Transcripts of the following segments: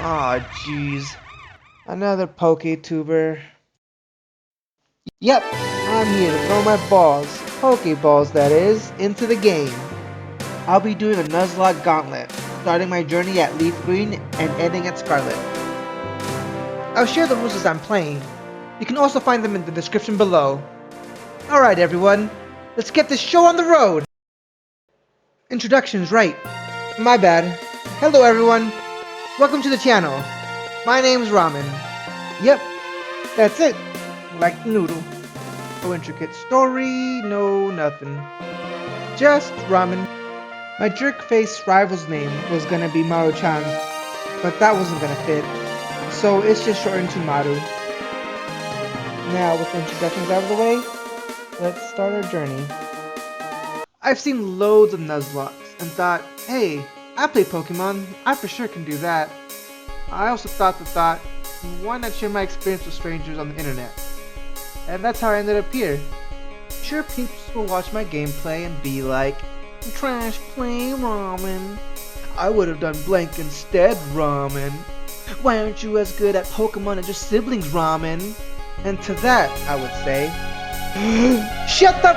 Aw, jeez. Another PokeTuber. Yep, I'm here to throw my balls, Pokeballs that is, into the game. I'll be doing a Nuzlocke gauntlet, starting my journey at Leaf Green and ending at Scarlet. I'll share the rules as I'm playing. You can also find them in the description below. Alright everyone, let's get this show on the road! Introductions, right. My bad. Hello everyone, welcome to the channel. My name's Ramen. Yep, that's it. Like the noodle. No intricate story, no nothing. Just ramen. My jerk-face rival's name was gonna be Maru-chan, but that wasn't gonna fit, so it's just shortened to Maru. Now, with the introductions out of the way, let's start our journey. I've seen loads of Nuzlockes and thought, hey, I play Pokemon, I for sure can do that. I also thought the thought, why not share my experience with strangers on the internet? And that's how I ended up here. Sure, peeps will watch my gameplay and be like, trash play, Ramen. I would have done blank instead, Ramen. Why aren't you as good at Pokemon as your siblings, Ramen? And to that, I would say, shut the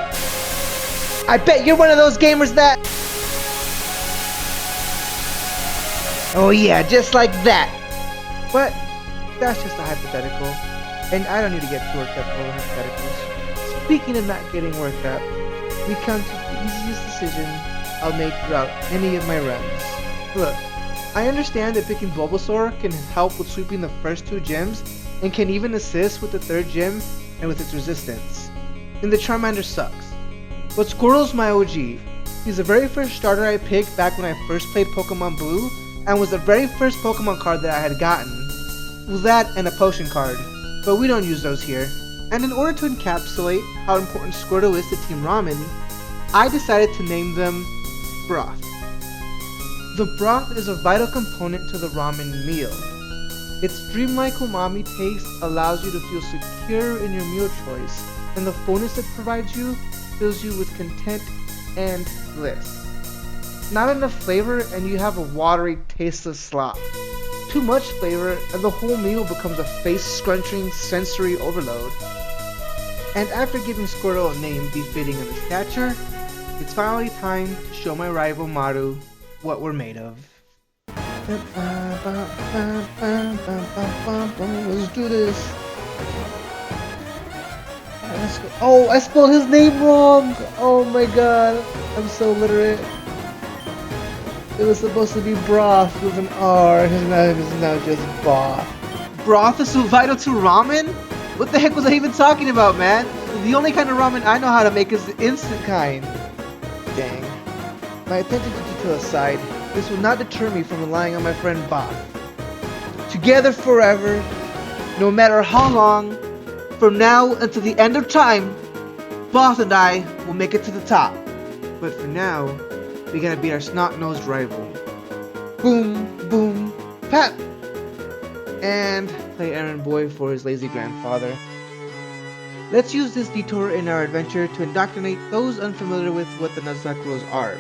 I bet you're one of those gamers that... Oh yeah, just like that. But that's just a hypothetical, and I don't need to get too worked up over hypotheticals. Speaking of not getting worked up, we come to the easiest decision I'll make throughout any of my runs. Look, I understand that picking Bulbasaur can help with sweeping the first two gyms, and can even assist with the third gym and with its resistance. And the Charmander sucks. But Squirtle's my OG. He's the very first starter I picked back when I first played Pokemon Blue, and was the very first Pokemon card that I had gotten. Well, that and a potion card, but we don't use those here. And in order to encapsulate how important Squirtle is to Team Ramen, I decided to name them Broth. The broth is a vital component to the ramen meal. Its dreamlike umami taste allows you to feel secure in your meal choice, and the fullness it provides you fills you with content and bliss. Not enough flavor and you have a watery, tasteless slop. Too much flavor and the whole meal becomes a face-scrunching sensory overload. And after giving Squirtle a name befitting of his stature, it's finally time to show my rival Maru what we're made of. Let's do this. Let's go. Oh, I spelled his name wrong! Oh my god, I'm so literate. It was supposed to be broth with an R, his name is now just broth. Broth is so vital to ramen? What the heck was I even talking about, man? The only kind of ramen I know how to make is the instant kind. Dang. My attention to detail aside, this will not deter me from relying on my friend Bob. Together forever, no matter how long, from now until the end of time, Both and I will make it to the top. But for now, we gotta beat our snot-nosed rival. Boom, boom, pap! And play errand boy for his lazy grandfather. Let's use this detour in our adventure to indoctrinate those unfamiliar with what the Nuzlocke rules are.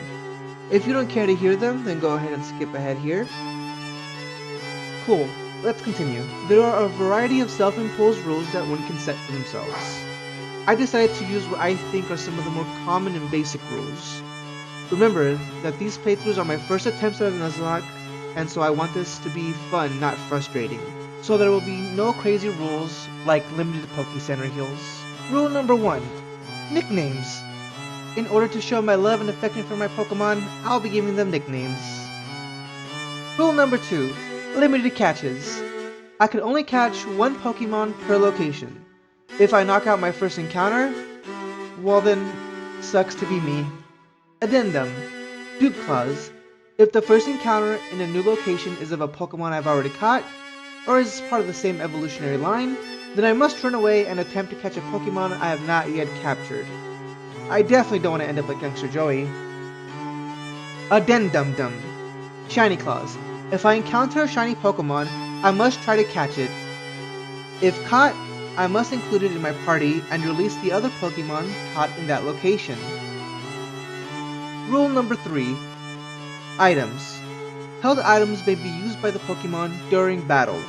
If you don't care to hear them, then go ahead and skip ahead here. Cool, let's continue. There are a variety of self-imposed rules that one can set for themselves. I decided to use what I think are some of the more common and basic rules. Remember that these playthroughs are my first attempts at a Nuzlocke, and so I want this to be fun, not frustrating. So there will be no crazy rules like limited Poke Center heals. Rule number 1. Nicknames. In order to show my love and affection for my Pokemon, I'll be giving them nicknames. Rule number 2. Limited catches. I can only catch one Pokemon per location. If I knock out my first encounter, well then, sucks to be me. Addendum. Dupe Clause. If the first encounter in a new location is of a Pokemon I've already caught, or is part of the same evolutionary line, then I must run away and attempt to catch a Pokemon I have not yet captured. I definitely don't want to end up like Youngster Joey. Addendum. Shiny Clause. If I encounter a shiny Pokemon, I must try to catch it. If caught, I must include it in my party and release the other Pokemon caught in that location. Rule number 3. Items. Held items may be used by the Pokemon during battle.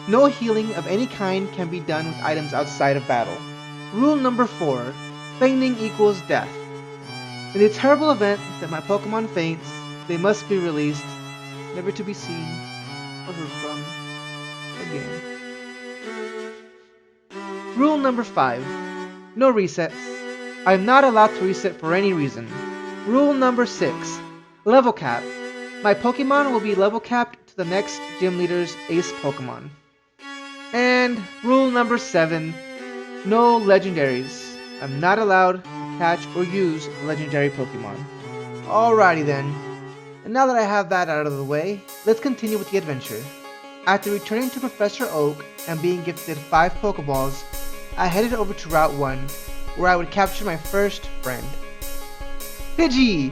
No healing of any kind can be done with items outside of battle. Rule number 4. Fainting equals death. In the terrible event that my Pokemon faints, they must be released, never to be seen or heard from again. Rule number 5. No resets. I am not allowed to reset for any reason. Rule number 6. Level cap. My Pokemon will be level capped to the next gym leader's ace Pokemon. And rule number 7. No legendaries. I'm not allowed to catch or use legendary Pokemon. Alrighty then. And now that I have that out of the way, let's continue with the adventure. After returning to Professor Oak and being gifted 5 Pokeballs, I headed over to Route 1, where I would capture my first friend, Pidgey!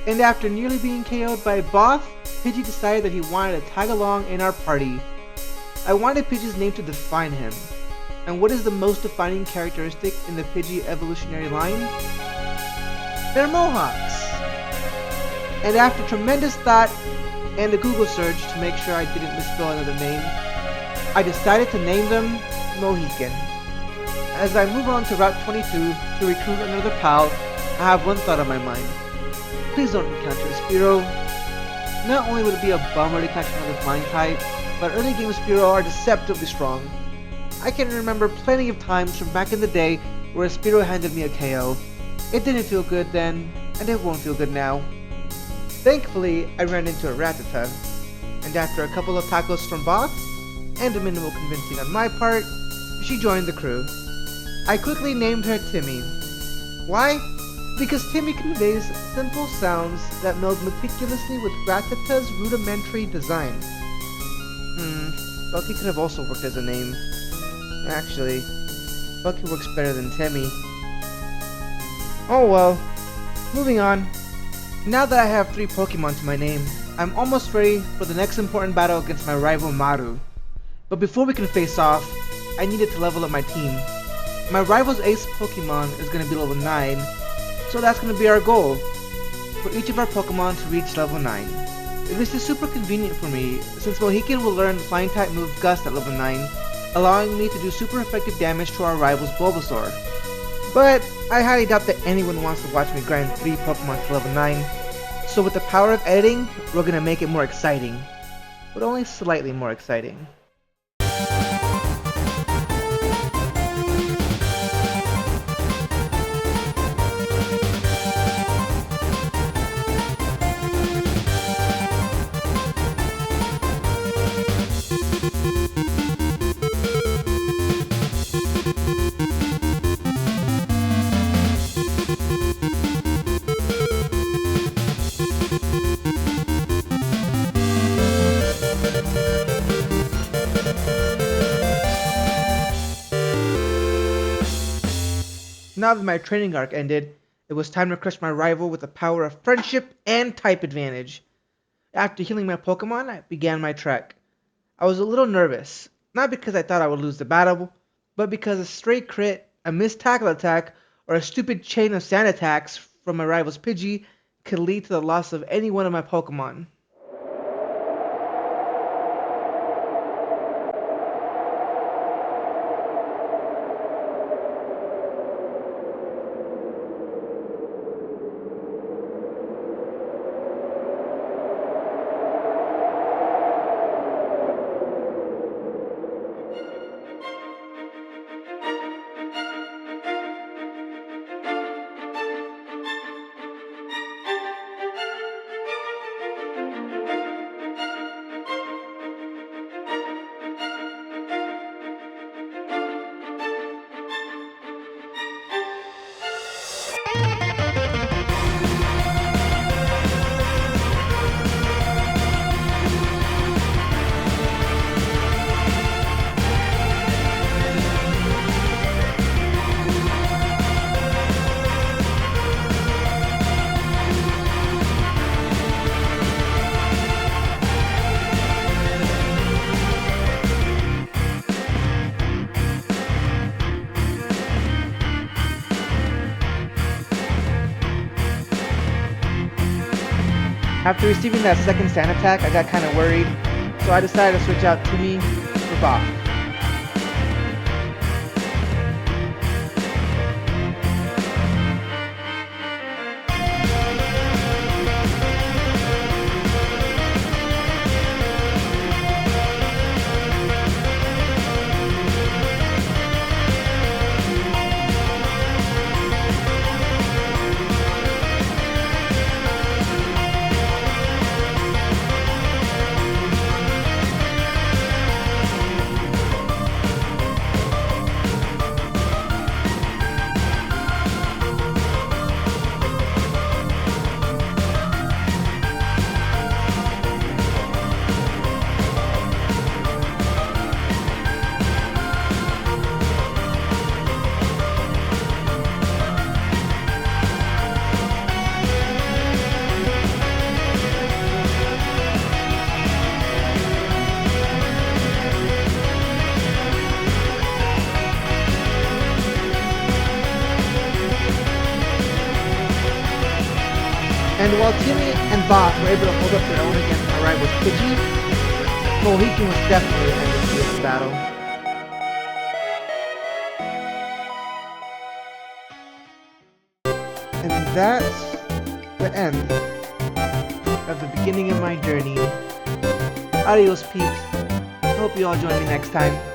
And after nearly being KO'd by Both, Pidgey decided that he wanted to tag along in our party. I wanted Pidgey's name to define him. And what is the most defining characteristic in the Pidgey evolutionary line? They're Mohawks! And after tremendous thought and a Google search to make sure I didn't misspell another name, I decided to name them Mohican. As I move on to Route 22 to recruit another pal, I have one thought on my mind. Please don't encounter a Spearow. Not only would it be a bummer to catch another flying type, but early game Spearow are deceptively strong. I can remember plenty of times from back in the day where a Spearow handed me a KO. It didn't feel good then, and it won't feel good now. Thankfully, I ran into a Rattata, and after a couple of tacos from Boss, and a minimal convincing on my part, she joined the crew. I quickly named her Timmy. Why? Because Timmy conveys simple sounds that meld meticulously with Rattata's rudimentary design. Bucky could have also worked as a name. Actually, Bucky works better than Timmy. Oh well. Moving on. Now that I have 3 Pokemon to my name, I'm almost ready for the next important battle against my rival Maru. But before we can face off, I needed to level up my team. My rival's ace Pokemon is going to be level 9, so that's going to be our goal. For each of our Pokemon to reach level 9. This is super convenient for me, since Mohican will learn the flying type move Gust at level 9, allowing me to do super effective damage to our rival's Bulbasaur. But I highly doubt that anyone wants to watch me grind 3 Pokemon to level 9, so with the power of editing, we're gonna make it more exciting. But only slightly more exciting. Now that my training arc ended, it was time to crush my rival with the power of friendship and type advantage. After healing my Pokemon, I began my trek. I was a little nervous, not because I thought I would lose the battle, but because a stray crit, a missed tackle attack, or a stupid chain of sand attacks from my rival's Pidgey could lead to the loss of any one of my Pokemon. After receiving that second sand attack, I got kind of worried, so I decided to switch out Timmy for Bob. And while Timmy and Bob were able to hold up their own against our rivals Pidgey, Mohican was definitely the MVP of the battle. And that's the end of the beginning of my journey. Adios, peeps. Hope you all join me next time.